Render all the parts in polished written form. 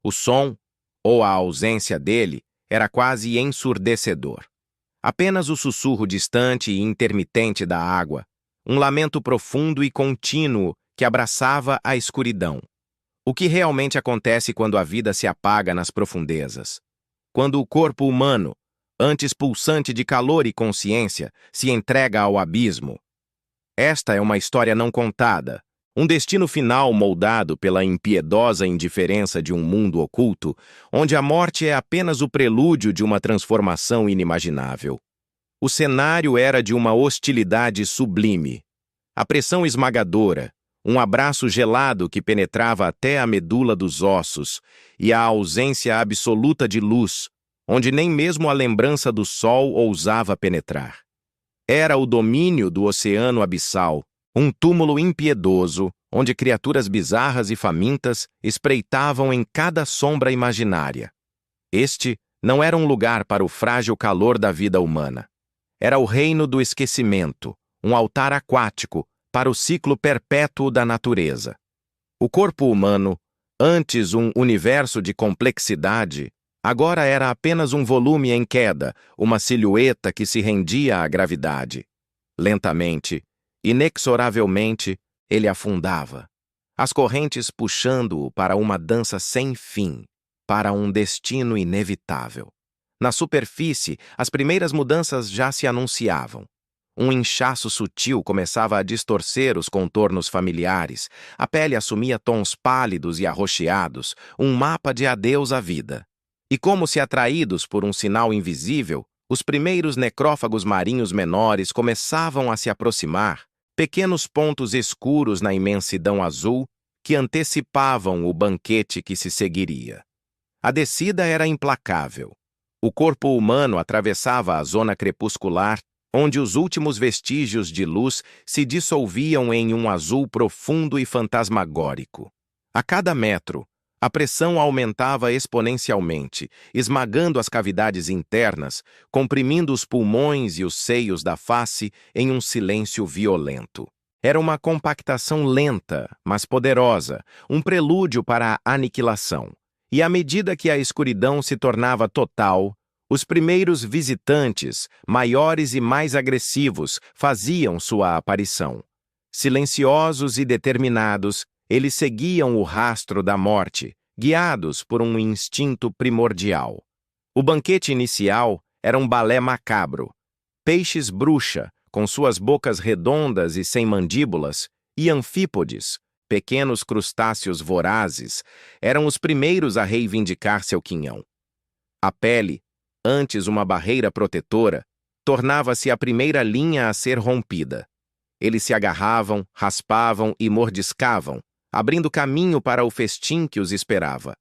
O som, ou a ausência dele, era quase ensurdecedor. Apenas o sussurro distante e intermitente da água, um lamento profundo e contínuo que abraçava a escuridão. O que realmente acontece quando a vida se apaga nas profundezas? Quando o corpo humano, antes pulsante de calor e consciência, se entrega ao abismo? Esta é uma história não contada, um destino final moldado pela impiedosa indiferença de um mundo oculto, onde a morte é apenas o prelúdio de uma transformação inimaginável. O cenário era de uma hostilidade sublime. A pressão esmagadora, um abraço gelado que penetrava até a medula dos ossos e a ausência absoluta de luz, onde nem mesmo a lembrança do sol ousava penetrar. Era o domínio do oceano abissal, um túmulo impiedoso, onde criaturas bizarras e famintas espreitavam em cada sombra imaginária. Este não era um lugar para o frágil calor da vida humana. Era o reino do esquecimento, um altar aquático para o ciclo perpétuo da natureza. O corpo humano, antes um universo de complexidade, agora era apenas um volume em queda, uma silhueta que se rendia à gravidade. Lentamente, inexoravelmente, ele afundava, as correntes puxando-o para uma dança sem fim, para um destino inevitável. Na superfície, as primeiras mudanças já se anunciavam. Um inchaço sutil começava a distorcer os contornos familiares, a pele assumia tons pálidos e arroxeados, um mapa de adeus à vida. E como se atraídos por um sinal invisível, os primeiros necrófagos marinhos menores começavam a se aproximar, pequenos pontos escuros na imensidão azul que antecipavam o banquete que se seguiria. A descida era implacável. O corpo humano atravessava a zona crepuscular, onde os últimos vestígios de luz se dissolviam em um azul profundo e fantasmagórico. A cada metro, a pressão aumentava exponencialmente, esmagando as cavidades internas, comprimindo os pulmões e os seios da face em um silêncio violento. Era uma compactação lenta, mas poderosa, um prelúdio para a aniquilação. E à medida que a escuridão se tornava total, os primeiros visitantes, maiores e mais agressivos, faziam sua aparição. Silenciosos e determinados, eles seguiam o rastro da morte, guiados por um instinto primordial. O banquete inicial era um balé macabro. Peixes-bruxa, com suas bocas redondas e sem mandíbulas, e anfípodes, pequenos crustáceos vorazes, eram os primeiros a reivindicar seu quinhão. A pele, antes uma barreira protetora, tornava-se a primeira linha a ser rompida. Eles se agarravam, raspavam e mordiscavam, abrindo caminho para o festim que os esperava.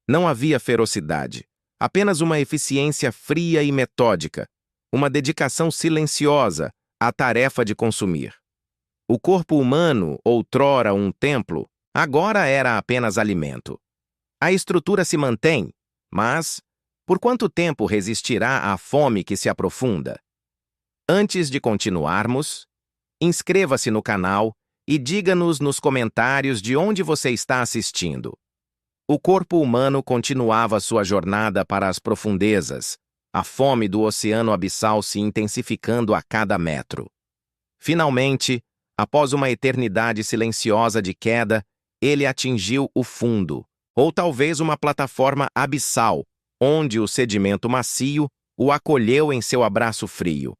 Não havia ferocidade, apenas uma eficiência fria e metódica, uma dedicação silenciosa à tarefa de consumir. O corpo humano, outrora um templo, agora era apenas alimento. A estrutura se mantém, mas por quanto tempo resistirá à fome que se aprofunda? Antes de continuarmos, inscreva-se no canal e diga-nos nos comentários de onde você está assistindo. O corpo humano continuava sua jornada para as profundezas, a fome do oceano abissal se intensificando a cada metro. Finalmente, após uma eternidade silenciosa de queda, ele atingiu o fundo, ou talvez uma plataforma abissal, onde o sedimento macio o acolheu em seu abraço frio.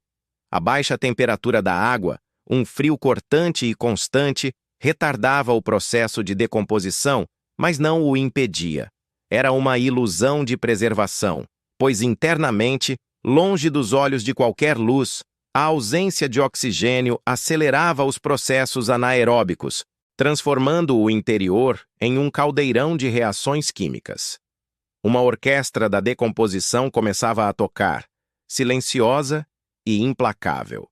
A baixa temperatura da água, um frio cortante e constante, retardava o processo de decomposição, mas não o impedia. Era uma ilusão de preservação, pois internamente, longe dos olhos de qualquer luz, a ausência de oxigênio acelerava os processos anaeróbicos, transformando o interior em um caldeirão de reações químicas. Uma orquestra da decomposição começava a tocar, silenciosa e implacável.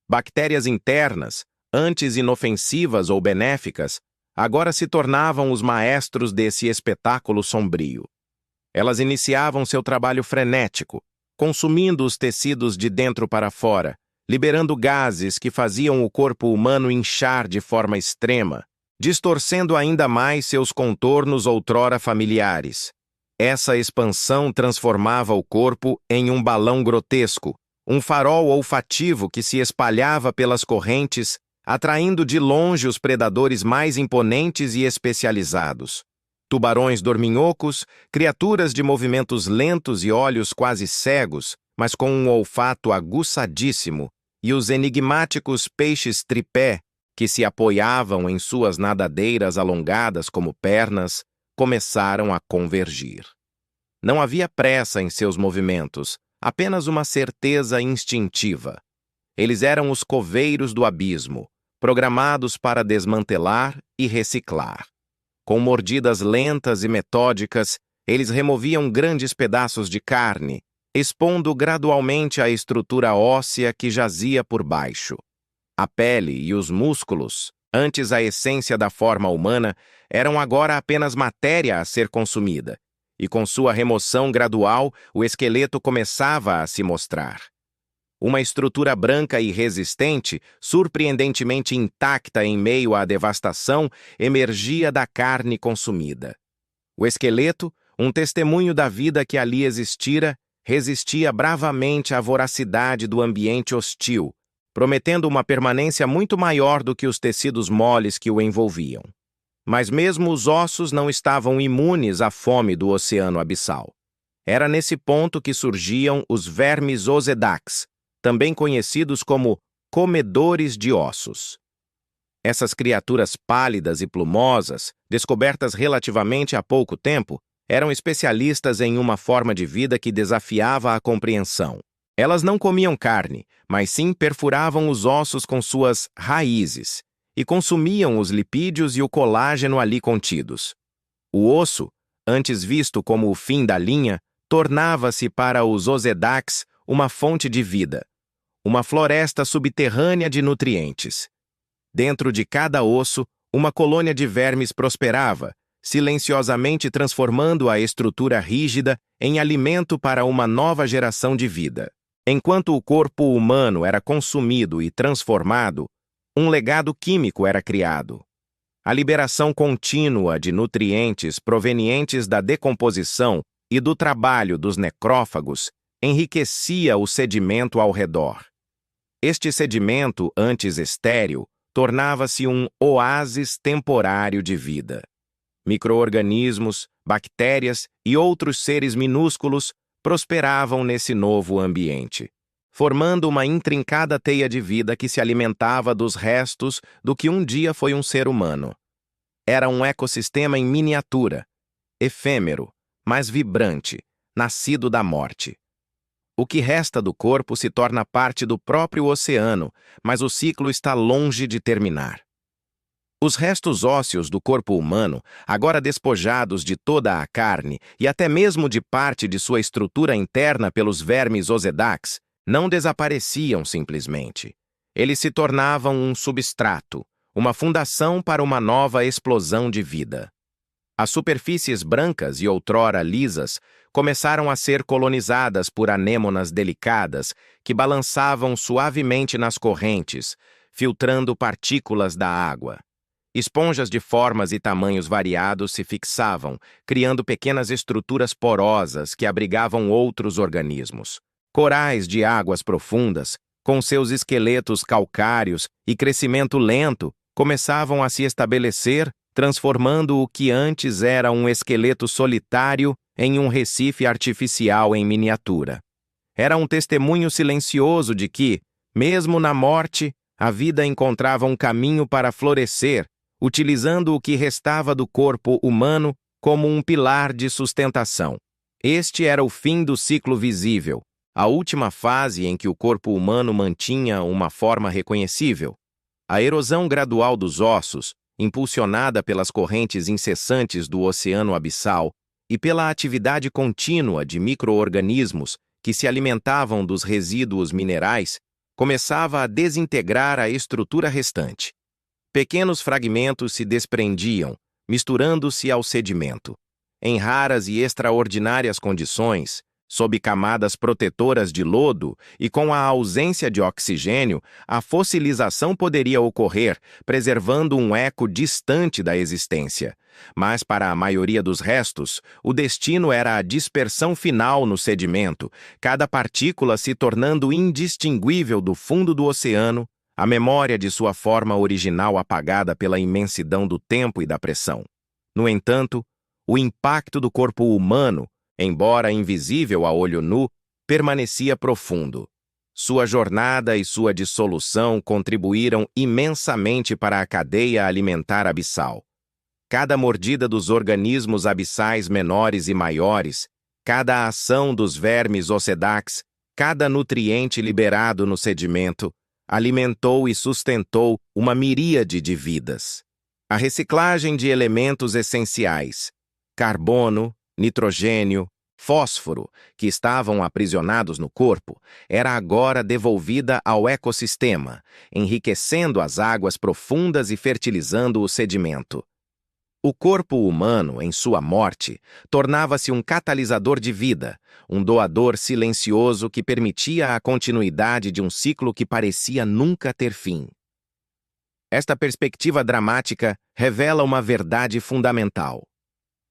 Bactérias internas, antes inofensivas ou benéficas, agora se tornavam os maestros desse espetáculo sombrio. Elas iniciavam seu trabalho frenético, consumindo os tecidos de dentro para fora, liberando gases que faziam o corpo humano inchar de forma extrema, distorcendo ainda mais seus contornos outrora familiares. Essa expansão transformava o corpo em um balão grotesco, um farol olfativo que se espalhava pelas correntes, atraindo de longe os predadores mais imponentes e especializados. Tubarões dorminhocos, criaturas de movimentos lentos e olhos quase cegos, mas com um olfato aguçadíssimo, e os enigmáticos peixes tripé, que se apoiavam em suas nadadeiras alongadas como pernas, começaram a convergir. Não havia pressa em seus movimentos, apenas uma certeza instintiva. Eles eram os coveiros do abismo, programados para desmantelar e reciclar. Com mordidas lentas e metódicas, eles removiam grandes pedaços de carne, expondo gradualmente a estrutura óssea que jazia por baixo. A pele e os músculos, antes a essência da forma humana, eram agora apenas matéria a ser consumida, e com sua remoção gradual, o esqueleto começava a se mostrar. Uma estrutura branca e resistente, surpreendentemente intacta em meio à devastação, emergia da carne consumida. O esqueleto, um testemunho da vida que ali existira, resistia bravamente à voracidade do ambiente hostil, prometendo uma permanência muito maior do que os tecidos moles que o envolviam. Mas mesmo os ossos não estavam imunes à fome do oceano abissal. Era nesse ponto que surgiam os vermes osedax, também conhecidos como comedores de ossos. Essas criaturas pálidas e plumosas, descobertas relativamente há pouco tempo, eram especialistas em uma forma de vida que desafiava a compreensão. Elas não comiam carne, mas sim perfuravam os ossos com suas raízes e consumiam os lipídios e o colágeno ali contidos. O osso, antes visto como o fim da linha, tornava-se para os osedax uma fonte de vida, uma floresta subterrânea de nutrientes. Dentro de cada osso, uma colônia de vermes prosperava, silenciosamente transformando a estrutura rígida em alimento para uma nova geração de vida. Enquanto o corpo humano era consumido e transformado, um legado químico era criado. A liberação contínua de nutrientes provenientes da decomposição e do trabalho dos necrófagos enriquecia o sedimento ao redor. Este sedimento, antes estéril, tornava-se um oásis temporário de vida. Micro-organismos, bactérias e outros seres minúsculos prosperavam nesse novo ambiente, formando uma intrincada teia de vida que se alimentava dos restos do que um dia foi um ser humano. Era um ecossistema em miniatura, efêmero, mas vibrante, nascido da morte. O que resta do corpo se torna parte do próprio oceano, mas o ciclo está longe de terminar. Os restos ósseos do corpo humano, agora despojados de toda a carne e até mesmo de parte de sua estrutura interna pelos vermes osedax, não desapareciam simplesmente. Eles se tornavam um substrato, uma fundação para uma nova explosão de vida. As superfícies brancas e outrora lisas começaram a ser colonizadas por anêmonas delicadas que balançavam suavemente nas correntes, filtrando partículas da água. Esponjas de formas e tamanhos variados se fixavam, criando pequenas estruturas porosas que abrigavam outros organismos. Corais de águas profundas, com seus esqueletos calcários e crescimento lento, começavam a se estabelecer, transformando o que antes era um esqueleto solitário em um recife artificial em miniatura. Era um testemunho silencioso de que, mesmo na morte, a vida encontrava um caminho para florescer, utilizando o que restava do corpo humano como um pilar de sustentação. Este era o fim do ciclo visível, a última fase em que o corpo humano mantinha uma forma reconhecível. A erosão gradual dos ossos, impulsionada pelas correntes incessantes do oceano abissal e pela atividade contínua de micro-organismos que se alimentavam dos resíduos minerais, começava a desintegrar a estrutura restante. Pequenos fragmentos se desprendiam, misturando-se ao sedimento. Em raras e extraordinárias condições, Sob camadas protetoras de lodo e com a ausência de oxigênio, a fossilização poderia ocorrer, preservando um eco distante da existência. Mas para a maioria dos restos, o destino era a dispersão final no sedimento, cada partícula se tornando indistinguível do fundo do oceano, a memória de sua forma original apagada pela imensidão do tempo e da pressão. No entanto, o impacto do corpo humano, embora invisível a olho nu, permanecia profundo. Sua jornada e sua dissolução contribuíram imensamente para a cadeia alimentar abissal. Cada mordida dos organismos abissais menores e maiores, cada ação dos vermes ocedax, cada nutriente liberado no sedimento, alimentou e sustentou uma miríade de vidas. A reciclagem de elementos essenciais, carbono, nitrogênio, fósforo, que estavam aprisionados no corpo, era agora devolvida ao ecossistema, enriquecendo as águas profundas e fertilizando o sedimento. O corpo humano, em sua morte, tornava-se um catalisador de vida, um doador silencioso que permitia a continuidade de um ciclo que parecia nunca ter fim. Esta perspectiva dramática revela uma verdade fundamental.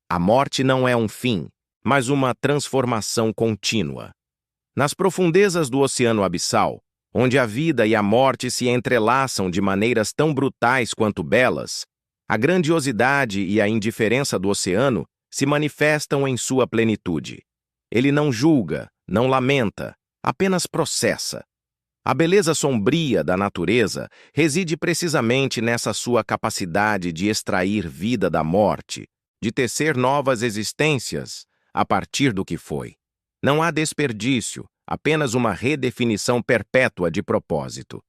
A morte não é um fim, mas uma transformação contínua. Nas profundezas do oceano abissal, onde a vida e a morte se entrelaçam de maneiras tão brutais quanto belas, a grandiosidade e a indiferença do oceano se manifestam em sua plenitude. Ele não julga, não lamenta, apenas processa. A beleza sombria da natureza reside precisamente nessa sua capacidade de extrair vida da morte, de tecer novas existências a partir do que foi. Não há desperdício, apenas uma redefinição perpétua de propósito.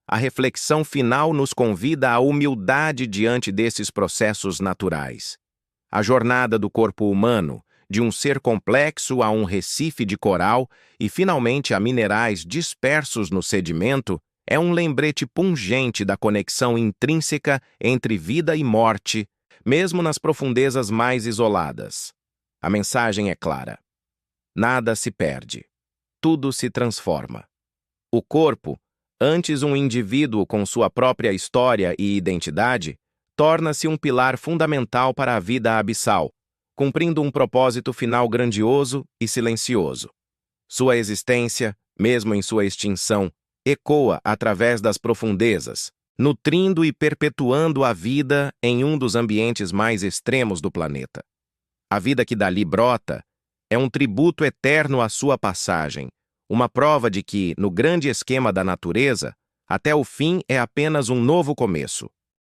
A reflexão final nos convida à humildade diante desses processos naturais. A jornada do corpo humano, de um ser complexo a um recife de coral e finalmente a minerais dispersos no sedimento, é um lembrete pungente da conexão intrínseca entre vida e morte, mesmo nas profundezas mais isoladas. A mensagem é clara. Nada se perde. Tudo se transforma. O corpo, antes um indivíduo com sua própria história e identidade, torna-se um pilar fundamental para a vida abissal, cumprindo um propósito final grandioso e silencioso. Sua existência, mesmo em sua extinção, ecoa através das profundezas, nutrindo e perpetuando a vida em um dos ambientes mais extremos do planeta. A vida que dali brota é um tributo eterno à sua passagem, uma prova de que, no grande esquema da natureza, até o fim é apenas um novo começo.